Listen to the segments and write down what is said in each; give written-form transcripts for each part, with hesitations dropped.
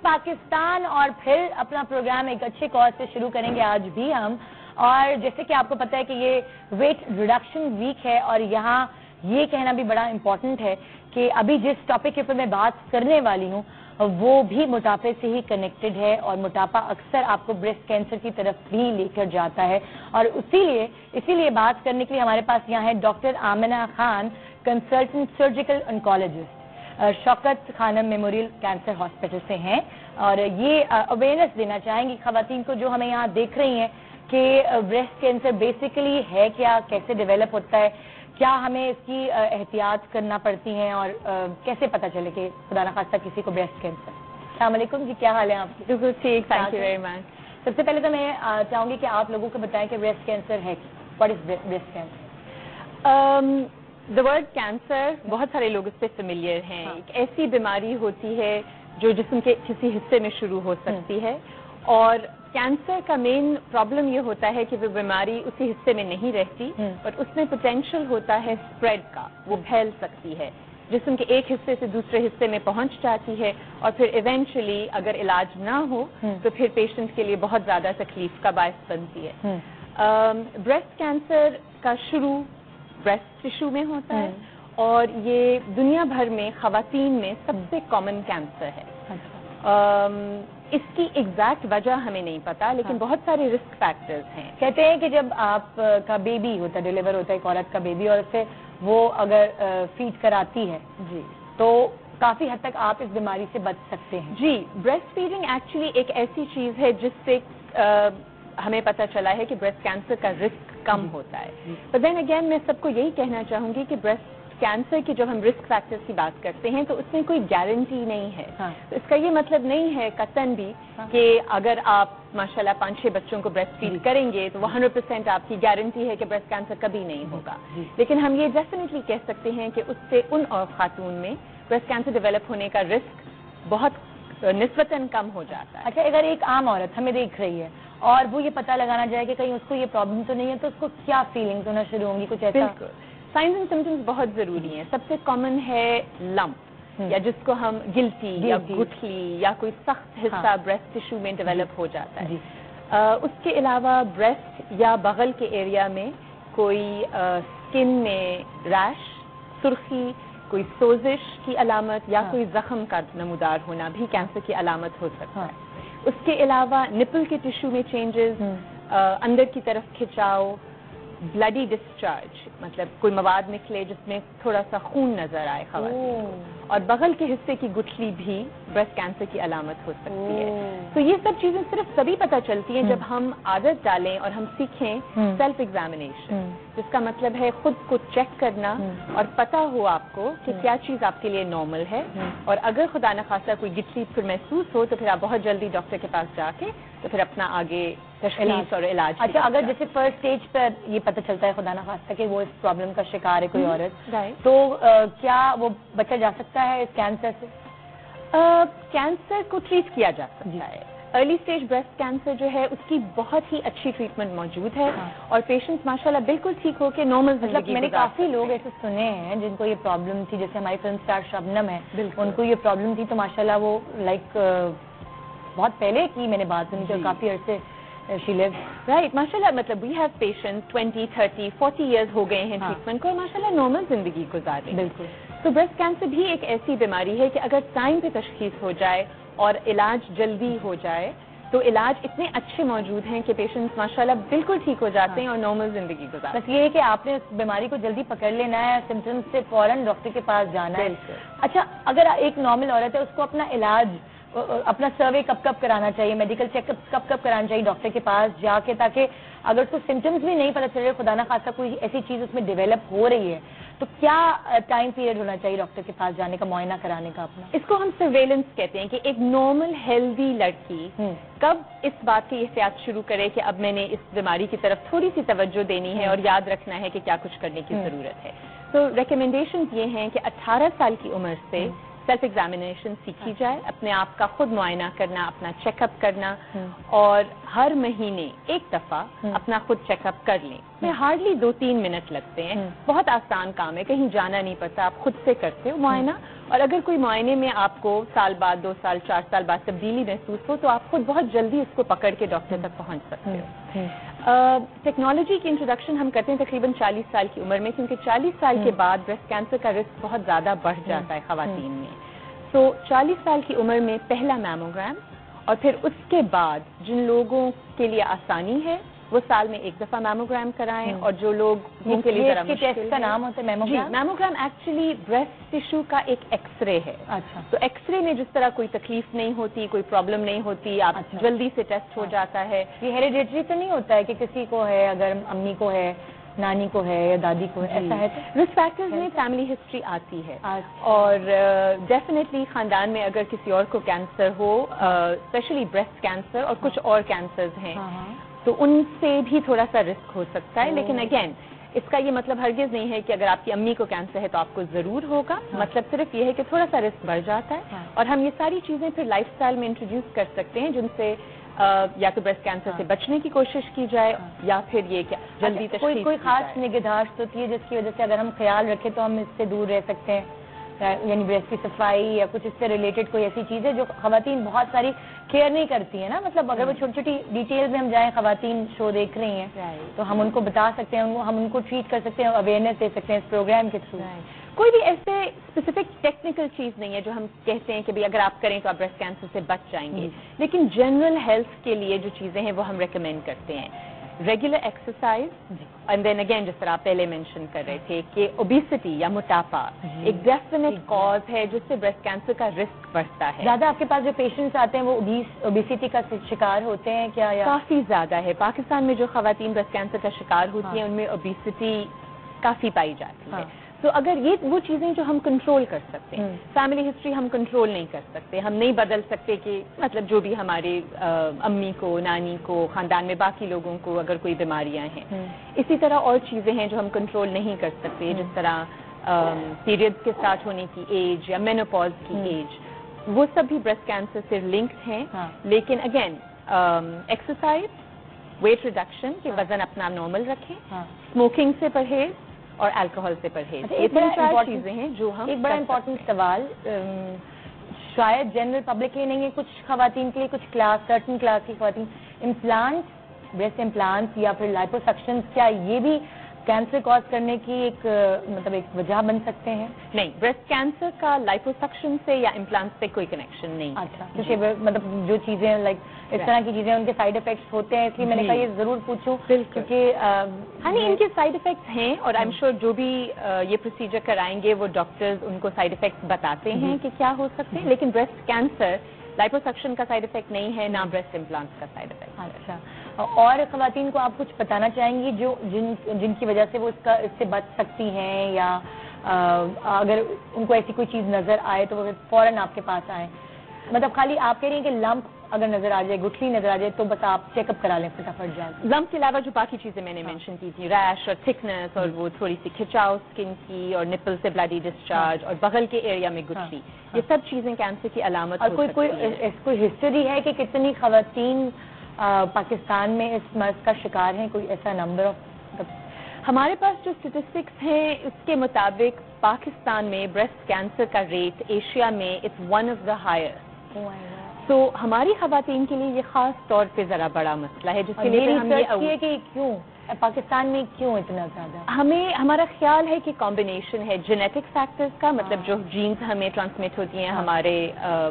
پاکستان اور پھر اپنا پروگرام ایک اچھے کاز سے شروع کریں گے آج بھی ہم. اور جیسے کہ آپ کو پتہ ہے کہ یہ ویٹ ریڈکشن ویک ہے اور یہاں یہ کہنا بھی بڑا امپورٹنٹ ہے کہ ابھی جس ٹاپک کے اوپر میں بات کرنے والی ہوں وہ بھی موٹاپے سے ہی کنیکٹڈ ہے اور موٹاپا اکثر آپ کو بریسٹ کینسر کی طرف بھی لے کر جاتا ہے. اور اسی لیے بات کرنے کے لیے ہمارے پاس یہاں ہے doctor Amna Khan, consultant surgical oncologist, Shaukat Khanum memorial cancer hospital سے ہیں. اور یہ اویئرنیس دینا چاہیں گی خواتین کو جو ہمیں یہاں دیکھ رہی ہیں کہ بریسٹ کینسر بیسیکلی ہے کیا, کیسے ڈیولپ ہوتا ہے, کیا ہمیں اس کی احتیاط کرنا پڑتی ہیں اور کیسے پتہ چلے کہ خدا نخواستہ کسی کو بریسٹ کینسر. السلام علیکم جی, کیا حال ہے آپ کی؟ بالکل ٹھیک, تھینک یو ویری مچ. سب سے پہلے تو میں چاہوں گی کہ آپ لوگوں کو بتائیں کہ بریسٹ کینسر ہے کیا, what is breast cancer? The word cancer بہت سارے لوگ اس سے فیملیئر ہیں. ایک ایسی بیماری ہوتی ہے جو جسم کے کسی حصے میں شروع ہو سکتی ہے, اور کینسر کا مین پرابلم یہ ہوتا ہے کہ وہ بیماری اسی حصے میں نہیں رہتی اور اس میں پوٹینشیل ہوتا ہے اسپریڈ کا, وہ پھیل سکتی ہے, جسم کے ایک حصے سے دوسرے حصے میں پہنچ جاتی ہے اور پھر ایونچولی اگر علاج نہ ہو تو پھر پیشنٹ کے لیے بہت زیادہ تکلیف کا باعث بنتی ہے. بریسٹ کینسر کا شروع بریسٹ ٹشو میں ہوتا ہے اور یہ دنیا بھر میں خواتین میں سب سے کامن کینسر ہے. اس کی ایگزیکٹ وجہ ہمیں نہیں پتا, لیکن بہت سارے رسک فیکٹرز ہیں. کہتے ہیں کہ جب آپ کا بیبی ہوتا ہے, ڈیلیور ہوتا ہے ایک عورت کا بیبی, اور اسے وہ اگر فیڈ کراتی ہے جی تو کافی حد تک آپ اس بیماری سے بچ سکتے ہیں. جی, بریسٹ فیڈنگ ایکچولی ایک ایسی چیز ہے جس سے ہمیں پتہ چلا ہے کہ بریسٹ کینسر کا رسک کم ہوتا ہے. بٹ دین اگین میں سب کو یہی کہنا چاہوں گی کہ بریسٹ کینسر کی جب ہم رسک فیکٹرز کی بات کرتے ہیں تو اس میں کوئی گارنٹی نہیں ہے. تو اس کا یہ مطلب نہیں ہے قطعاً بھی کہ اگر آپ ماشاءاللہ 5-6 بچوں کو بریسٹ فیڈ کریں گے تو وہ 100% آپ کی گارنٹی ہے کہ بریسٹ کینسر کبھی نہیں ہوگا. لیکن ہم یہ ڈیفینیٹلی کہہ سکتے ہیں کہ اس سے ان اور خاتون میں بریسٹ کینسر ڈیولپ ہونے کا رسک بہت نسبتاً کم ہو جاتا ہے. اچھا, اگر ایک عام عورت ہمیں دیکھ رہی ہے اور وہ یہ پتہ لگانا چاہے کہ کہیں اس کو یہ پرابلم تو نہیں ہے, تو اس کو کیا فیلنگز ہونا شروع ہوں گی, کچھ ایسا؟ بالکل, سائنز اینڈ سمپٹمز بہت ضروری ہیں. سب سے کامن ہے لمپ, یا جس کو ہم گلٹی یا گٹھلی یا کوئی سخت حصہ بریسٹ ٹشو میں ڈیولپ ہو جاتا ہے. اس کے علاوہ بریسٹ یا بغل کے ایریا میں کوئی اسکن میں ریش, سرخی, کوئی سوزش کی علامت یا کوئی زخم کا نمودار ہونا بھی کینسر کی علامت ہو سکتا ہے. اس کے علاوہ نپل کے ٹشو میں چینجز, اندر کی طرف کھچاؤ, بلڈی ڈسچارج, مطلب کوئی مواد نکلے جس میں تھوڑا سا خون نظر آئے خواتین کو, اور بغل کے حصے کی گٹھلی بھی بریسٹ کینسر کی علامت ہو سکتی ہے. تو یہ سب چیزیں صرف تبھی پتہ چلتی ہیں جب ہم عادت ڈالیں اور ہم سیکھیں سیلف ایگزامینیشن, جس کا مطلب ہے خود کو چیک کرنا اور پتہ ہو آپ کو کہ کیا چیز آپ کے لیے نارمل ہے, اور اگر خدا نخواستہ کوئی گٹھلی پھر محسوس ہو تو پھر آپ بہت جلدی ڈاکٹر کے پاس جا کے تو پھر اپنا آگے تشخیص اور علاج. اچھا, اگر جیسے فرسٹ اسٹیج پر یہ پتہ چلتا ہے خدا نخواستہ کہ وہ اس پرابلم کا شکار ہے کوئی عورت, تو کیا وہ بچا جا سکتا ہے اس کینسر سے؟ کینسر کو ٹریٹ کیا جا سکتا ہے. ارلی اسٹیج بریسٹ کینسر جو ہے اس کی بہت ہی اچھی ٹریٹمنٹ موجود ہے اور پیشنٹس ماشاءاللہ بالکل ٹھیک ہو کے نارمل زندگی. میں نے کافی لوگ ایسے سنے ہیں جن کو یہ پرابلم تھی, جیسے ہماری فلم اسٹار شبنم ہے, ان کو یہ پرابلم تھی تو ماشاءاللہ وہ لائک بہت پہلے کی میں نے بات سنی تھی, کافی عرصے she lived. Right, ماشاءاللہ, مطلب we have patients 20, 30, 40 years ہو گئے ہیں ٹریٹمنٹ کو اور ماشاءاللہ نارمل زندگی گزار رہے ہیں. بالکل. تو بریسٹ کینسر بھی ایک ایسی بیماری ہے کہ اگر ٹائم پہ تشخیص ہو جائے اور علاج جلدی ہو جائے تو علاج اتنے اچھے موجود ہیں کہ پیشنٹس ماشاءاللہ بالکل ٹھیک ہو جاتے ہیں اور نارمل زندگی گزارتے ہیں. بس یہ ہے کہ آپ نے اس بیماری کو جلدی پکڑ لینا ہے, سمپٹمس سے فوراً ڈاکٹر کے پاس جانا ہے. اچھا, اگر ایک نارمل عورت ہے اس کو اپنا علاج, اپنا سروے کب کب کرانا چاہیے, میڈیکل چیک اپ کب کب کرانا چاہیے ڈاکٹر کے پاس جا کے, تاکہ اگر اس کو سمٹمس بھی نہیں پتہ چل رہے, خدا نخواستہ کوئی ایسی چیز اس میں ڈیولپ ہو رہی ہے, تو کیا ٹائم پیریڈ ہونا چاہیے ڈاکٹر کے پاس جانے کا, معائنہ کرانے کا اپنا؟ اس کو ہم سرویلنس کہتے ہیں کہ ایک نارمل ہیلدی لڑکی کب اس بات کی احتیاط شروع کرے کہ اب میں نے اس بیماری کی طرف تھوڑی سی توجہ دینی ہے اور یاد رکھنا ہے کہ کیا کچھ کرنے کی ضرورت ہے. تو ریکمینڈیشنز یہ ہیں کہ 18 سال کی عمر سے سیلف ایگزامینیشن سیکھی جائے, اپنے آپ کا خود معائنہ کرنا, اپنا چیک اپ کرنا, اور ہر مہینے ایک دفعہ اپنا خود چیک اپ کر لیں. میں ہارڈلی 2-3 منٹ لگتے ہیں, بہت آسان کام ہے, کہیں جانا نہیں پڑتا, آپ خود سے کرتے ہو معائنہ. اور اگر کوئی معائنے میں آپ کو سال بعد, 2 سال, 4 سال بعد تبدیلی محسوس ہو تو آپ خود بہت جلدی اس کو پکڑ کے ڈاکٹر تک پہنچ سکتے ہو. ٹیکنالوجی کی انٹروڈکشن ہم کرتے ہیں تقریباً 40 سال کی عمر میں, کیونکہ 40 سال کے بعد بریسٹ کینسر کا رسک بہت زیادہ بڑھ جاتا ہے خواتین میں. تو 40 سال کی عمر میں پہلا میموگرام, اور پھر اس کے بعد جن لوگوں کے لیے آسانی ہے وہ سال میں ایک دفعہ میموگرام کرائیں, اور جو لوگ جن کے لیے ذرا مشکل کا نام ہوتا ہے میموگرام. میموگرام ایکچولی بریسٹ ٹیشو کا ایک ایکس رے ہے. اچھا. تو ایکس رے میں جس طرح کوئی تکلیف نہیں ہوتی, کوئی پرابلم نہیں ہوتی, آپ جلدی سے ٹیسٹ ہو جاتا ہے. یہ ہیریڈیٹری تو نہیں ہوتا ہے کہ کسی کو ہے, اگر امی کو ہے, نانی کو ہے یا دادی کو ہے, ایسا ہے؟ رسک فیکٹرز میں فیملی ہسٹری آتی ہے, اور ڈیفینیٹلی خاندان میں اگر کسی اور کو کینسر ہو, اسپیشلی بریسٹ کینسر اور کچھ اور کینسرز ہیں, تو ان سے بھی تھوڑا سا رسک ہو سکتا ہے. لیکن اگین اس کا یہ مطلب ہرگز نہیں ہے کہ اگر آپ کی امی کو کینسر ہے تو آپ کو ضرور ہوگا. مطلب صرف یہ ہے کہ تھوڑا سا رسک بڑھ جاتا ہے, اور ہم یہ ساری چیزیں پھر لائف اسٹائل میں انٹروڈیوس کر سکتے ہیں, جن سے یا تو بریسٹ کینسر سے بچنے کی کوشش کی جائے, یا پھر یہ کہ جلدی تشخیص کوئی خاص نگہداشت ہوتی ہے جس کی وجہ سے اگر ہم خیال رکھیں تو ہم اس سے دور رہ سکتے ہیں, یعنی بریسٹ کی صفائی یا کچھ اس سے ریلیٹڈ کوئی ایسی چیز ہے جو خواتین بہت ساری کیئر نہیں کرتی ہیں نا. مطلب اگر وہ چھوٹی چھوٹی ڈیٹیل میں ہم جائیں, خواتین شو دیکھ رہی ہیں تو ہم ان کو بتا سکتے ہیں, ہم ان کو ٹریٹ کر سکتے ہیں, اویئرنیس دے سکتے ہیں اس پروگرام کے تھرو. کوئی بھی ایسے اسپیسیفک ٹیکنیکل چیز نہیں ہے جو ہم کہتے ہیں کہ اگر آپ کریں تو آپ بریسٹ کینسر سے بچ جائیں گے, لیکن جنرل ہیلتھ کے لیے جو چیزیں ہیں وہ ہم ریکمینڈ کرتے ہیں. Regular exercise, and then again جس طرح آپ پہلے مینشن کر رہے تھے کہ اوبیسٹی یا موٹاپا ایک ڈیفینیٹ کاز ہے جس سے بریسٹ کینسر کا رسک بڑھتا ہے. زیادہ آپ کے پاس جو پیشنٹس آتے ہیں وہ اوبیسٹی کا شکار ہوتے ہیں کیا؟ کافی زیادہ ہے. پاکستان میں جو خواتین بریسٹ کینسر کا شکار ہوتی ہیں ان میں اوبیسٹی کافی پائی جاتی ہے. تو اگر یہ وہ چیزیں جو ہم کنٹرول کر سکتے ہیں, فیملی ہسٹری ہم کنٹرول نہیں کر سکتے, ہم نہیں بدل سکتے کہ مطلب جو بھی ہمارے امی کو, نانی کو, خاندان میں باقی لوگوں کو اگر کوئی بیماریاں ہیں, اسی طرح اور چیزیں ہیں جو ہم کنٹرول نہیں کر سکتے, جس طرح پیریڈ کے اسٹارٹ ہونے کی ایج یا مینوپاز کی ایج, وہ سب بھی بریسٹ کینسر سے لنکڈ ہیں. لیکن اگین ایکسرسائز, ویٹ ریڈکشن, کہ وزن اپنا نارمل رکھیں, اسموکنگ سے پرہیز, اور الکوہول سے پرہیز, یہ 3-4 چیزیں ہیں جو ہم. ایک بڑا امپورٹنٹ سوال, شاید جنرل پبلک کے نہیں ہے, کچھ خواتین کے لیے, کچھ کلاس, سرٹن کلاس کی خواتین, امپلانٹ, بریسٹ امپلانٹ یا پھر لائپوسکشن, کیا یہ بھی کینسر کاز کرنے کی ایک مطلب ایک وجہ بن سکتے ہیں؟ نہیں, بریسٹ کینسر کا لائپوسکشن سے یا امپلانٹ سے کوئی کنیکشن نہیں. اچھا, کیونکہ مطلب جو چیزیں لائک اس طرح کی چیزیں ان کے سائڈ افیکٹس ہوتے ہیں, اس لیے میں نے کہا یہ ضرور پوچھوں, کیونکہ ہاں ان کے سائڈ افیکٹس ہیں, اور آئی ایم شیور جو بھی یہ پروسیجر کرائیں گے وہ ڈاکٹرز ان کو سائڈ افیکٹس بتاتے ہیں کہ کیا ہو سکتے ہیں. لیکن بریسٹ کینسر لائپوسکشن کا سائڈ افیکٹ نہیں ہے, نہ بریسٹ امپلانٹ کا سائڈ افیکٹ. اچھا, اور خواتین کو آپ کچھ بتانا چاہیں گی جو جن کی وجہ سے وہ اس سے بچ سکتی ہیں, یا اگر ان کو ایسی کوئی چیز نظر آئے تو وہ فوراً آپ کے پاس آئیں؟ مطلب خالی آپ کہہ رہی ہیں کہ لمپ اگر نظر آ جائے, گٹھلی نظر آ جائے, تو بس آپ چیک اپ کرا لیں فٹافٹ جا کے. لمپ کے علاوہ جو باقی چیزیں میں نے مینشن کی تھی, ریش اور تھکنس, اور وہ تھوڑی سی کھچاؤ اسکن کی, اور نپل سے بلڈی ڈسچارج, اور بغل کے ایریا میں گٹھلی, یہ سب چیزیں کینسر کی علامت. اور کوئی ہسٹری ہے کہ کتنی خواتین پاکستان میں اس مرض کا شکار ہیں, کوئی ایسا نمبر آف؟ ہمارے پاس جو اسٹیٹسٹکس ہیں اس کے مطابق پاکستان میں بریسٹ کینسر کا ریٹ ایشیا میں it's one of the highest. تو ہماری خواتین کے لیے یہ خاص طور پہ ذرا بڑا مسئلہ ہے, جس کے لیے ہم یہ کہ کیوں پاکستان میں کیوں اتنا زیادہ. ہمارا خیال ہے کہ کمبینیشن ہے جینیٹک فیکٹرز کا, مطلب جو جینز ہمیں ٹرانسمٹ ہوتی ہیں ہمارے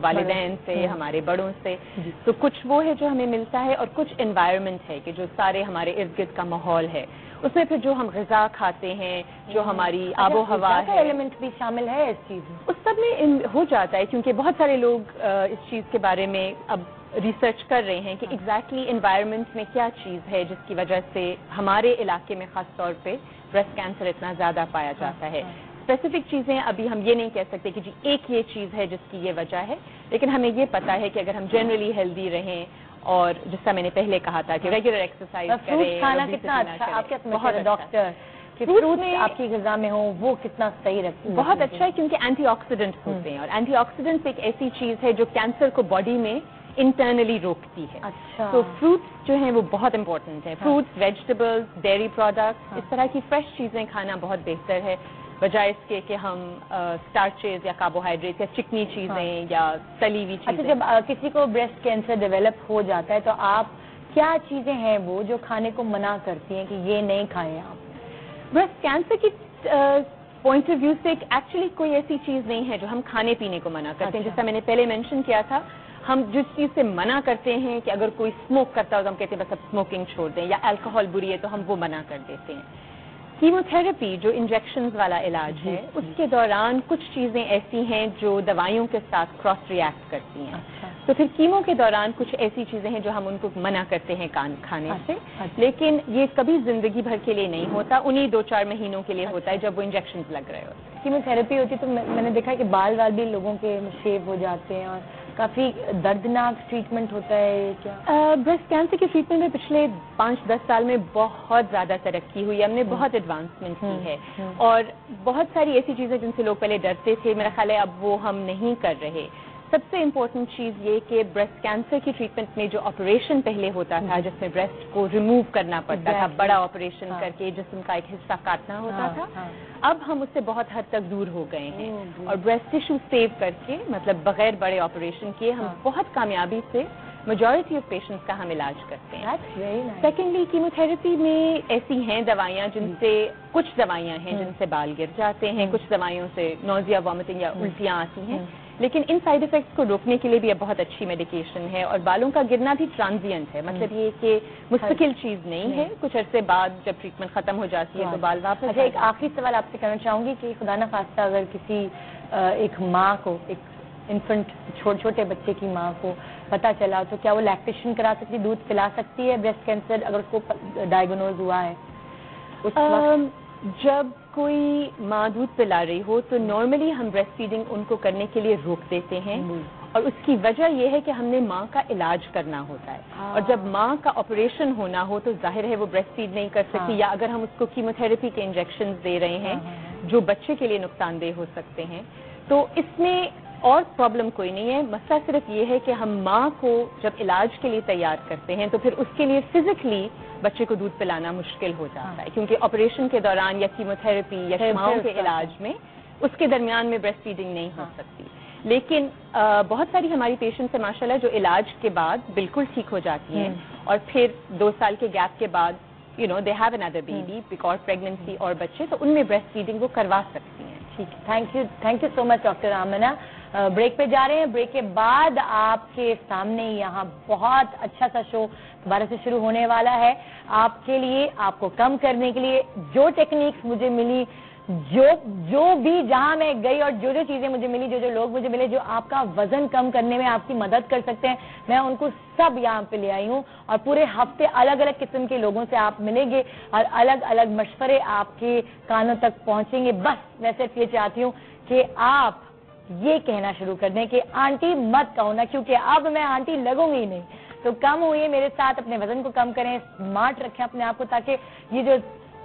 والدین سے, ہمارے بڑوں سے, تو کچھ وہ ہے جو ہمیں ملتا ہے, اور کچھ انوائرمنٹ ہے کہ جو سارے ہمارے ارد گرد کا ماحول ہے, اس میں پھر جو ہم غذا کھاتے ہیں, جو ہماری آب و ہوا ہے, ایلیمنٹ بھی شامل ہے اس چیز میں. اس سب میں ہو جاتا ہے, کیونکہ بہت سارے لوگ اس چیز کے بارے میں اب ریسرچ کر رہے ہیں کہ ایگزیکٹلی انوائرمنٹ میں کیا چیز ہے جس کی وجہ سے ہمارے علاقے میں خاص طور پہ بریسٹ کینسر اتنا زیادہ پایا جاتا ہے. اسپیسیفک چیزیں ابھی ہم یہ نہیں کہہ سکتے کہ جی ایک یہ چیز ہے جس کی یہ وجہ ہے, لیکن ہمیں یہ پتا ہے کہ اگر ہم جنرلی ہیلدی رہیں, اور جس طرح میں نے پہلے کہا تھا کہ ریگولر ایکسرسائز کریں, کھانا کتنا اچھا, آپ کیا سمجھتے ہیں ڈاکٹر کہ فروٹ آپ کی غذا میں ہو وہ کتنا صحیح رکھتے ہیں؟ بہت اچھا ہے کیونکہ اینٹی آکسیڈنٹس ہوتے ہیں، اور اینٹی آکسیڈنٹس ایک ایسی چیز ہے جو کینسر کو باڈی میں انٹرنلی روکتی ہے. اچھا. تو فروٹس جو ہیں وہ بہت امپورٹنٹ ہیں. فروٹس، ویجیٹیبلز، ڈیری پروڈکٹس، اس طرح کی فریش چیزیں کھانا بہت بہتر ہے بجائے اس کے کہ ہم اسٹارچز یا کاربوہائیڈریٹ یا چکنی چیزیں یا تلی ہوئی چیزیں. اچھا، جب کسی کو بریسٹ کینسر ڈیولپ ہو جاتا ہے تو آپ کیا چیزیں ہیں وہ جو کھانے کو منع کرتی ہیں کہ یہ نہیں کھائیں آپ؟ بریسٹ کینسر کی پوائنٹ آف ویو سے ایکچولی کوئی ایسی چیز نہیں ہے جو ہم کھانے پینے کو منع کرتے ہیں. جیسا میں نے پہلے مینشن کیا تھا، ہم جس چیز سے منع کرتے ہیں کہ اگر کوئی اسموک کرتا ہو تو ہم کہتے ہیں بس اب اسموکنگ چھوڑ دیں، یا الکوہول بری ہے تو ہم وہ منع کر دیتے ہیں. کیمو تھراپی جو انجیکشنز والا علاج ہے، اس کے دوران کچھ چیزیں ایسی ہیں جو دوائیوں کے ساتھ کراس ریئیکٹ کرتی ہیں. تو پھر کیمو کے دوران کچھ ایسی چیزیں ہیں جو ہم ان کو منع کرتے ہیں کھانے سے، لیکن یہ کبھی زندگی بھر کے لیے نہیں ہوتا، انہی 2-4 مہینوں کے لیے ہوتا ہے جب وہ انجیکشنز لگ رہے ہوتے ہیں. کیمو تھراپی ہوتی ہے تو میں نے دیکھا کہ بال بھی لوگوں کے شیو ہو جاتے ہیں اور کافی دردناک ٹریٹمنٹ ہوتا ہے. کیا بریسٹ کینسر کے ٹریٹمنٹ میں پچھلے 5-10 سال میں بہت زیادہ ترقی ہوئی، ہم نے بہت ایڈوانسمنٹ کی ہے، اور بہت ساری ایسی چیزیں جن سے لوگ پہلے ڈرتے تھے، میرا خیال ہے اب وہ ہم نہیں کر رہے. سب سے امپورٹنٹ چیز یہ کہ بریسٹ کینسر کی ٹریٹمنٹ میں جو آپریشن پہلے ہوتا تھا جس میں بریسٹ کو ریموو کرنا پڑتا تھا، بڑا آپریشن کر کے جسم کا ایک حصہ کاٹنا ہوتا تھا، اب ہم اس سے بہت حد تک دور ہو گئے ہیں، اور بریسٹ ٹیشو سیو کر کے، مطلب بغیر بڑے آپریشن کیے، ہم بہت کامیابی سے میجورٹی آف پیشنٹس کا ہم علاج کرتے ہیں. سیکنڈلی کیمو تھراپی میں ایسی ہیں دوائیاں جن سے، کچھ دوائیاں ہیں جن سے بال گر جاتے ہیں، کچھ دوائیوں سے نوزیا، وامٹنگ یا الٹیاں آتی ہیں، لیکن ان سائیڈ افیکٹس کو روکنے کے لیے بھی اب بہت اچھی میڈیکیشن ہے. اور بالوں کا گرنا بھی ٹرانزینٹ ہے، مطلب یہ کہ مستقل چیز نہیں ہے، کچھ عرصے بعد جب ٹریٹمنٹ ختم ہو جاتی ہے تو بال واپس. اچھا، ایک آخری سوال آپ سے کرنا چاہوں گی کہ خدا نخواستہ اگر کسی ایک ماں کو، ایک انفنٹ چھوٹے بچے کی ماں کو پتہ چلا تو کیا وہ لیکٹیشن کرا سکتی، دودھ پلا سکتی ہے بریسٹ کینسر اگر اس کو ڈائگنوز ہوا ہے؟ جب کوئی ماں دودھ پلا رہی ہو تو نارملی ہم بریسٹ فیڈنگ ان کو کرنے کے لیے روک دیتے ہیں، اور اس کی وجہ یہ ہے کہ ہم نے ماں کا علاج کرنا ہوتا ہے، اور جب ماں کا آپریشن ہونا ہو تو ظاہر ہے وہ بریسٹ فیڈ نہیں کر سکتی، یا اگر ہم اس کو کیمو تھراپی کے انجیکشن دے رہے ہیں جو بچے کے لیے نقصان دہ ہو سکتے ہیں، تو اس میں اور پرابلم کوئی نہیں ہے. مسئلہ صرف یہ ہے کہ ہم ماں کو جب علاج کے لیے تیار کرتے ہیں تو پھر اس کے لیے فزیکلی بچے کو دودھ پلانا مشکل ہو جاتا ہے، کیونکہ آپریشن کے دوران یا کیمو تھراپی یا شماؤں کے علاج میں اس کے درمیان میں بریسٹ فیڈنگ نہیں ہو سکتی. لیکن بہت ساری ہماری پیشنٹس ہیں ماشاءاللہ جو علاج کے بعد بالکل ٹھیک ہو جاتی ہیں، اور پھر 2 سال کے گیپ کے بعد they have another baby because pregnancy اور بچے، تو ان میں بریسٹ فیڈنگ وہ کروا سکتی ہیں. ٹھیک ہے، thank you so much doctor Amna. Break پہ جا رہے ہیں، بریک کے بعد آپ کے سامنے یہاں بہت اچھا سا شو دوبارہ سے شروع ہونے والا ہے آپ کے لیے. آپ کو کم کرنے کے لیے جو ٹیکنیکس مجھے ملی، جو بھی جہاں میں گئی اور جو چیزیں مجھے ملی، جو لوگ مجھے ملے جو آپ کا وزن کم کرنے میں آپ کی مدد کر سکتے ہیں، میں ان کو سب یہاں پہ لے آئی ہوں. اور پورے ہفتے الگ الگ قسم کے لوگوں سے آپ ملیں گے اور الگ الگ مشورے آپ کے کانوں تک پہنچیں گے. بس میں صرف یہ چاہتی ہوں کہ آپ یہ کہنا شروع کر دیں کہ آنٹی مت کہو نا، کیونکہ اب میں آنٹی لگوں گی نہیں. تو کم ہوئیے میرے ساتھ، اپنے وزن کو کم کریں، اسمارٹ رکھیں اپنے آپ کو، تاکہ یہ جو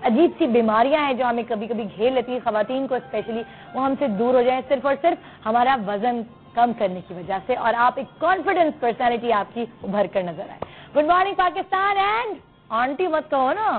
عجیب سی بیماریاں ہیں جو ہمیں کبھی کبھی گھیر لیتی ہیں، خواتین کو اسپیشلی، وہ ہم سے دور ہو جائیں، صرف اور صرف ہمارا وزن کم کرنے کی وجہ سے، اور آپ ایک کانفیڈنس پرسنالٹی آپ کی ابھر کر نظر آئے. Good morning Pakistan, and aunty مت کہو نا.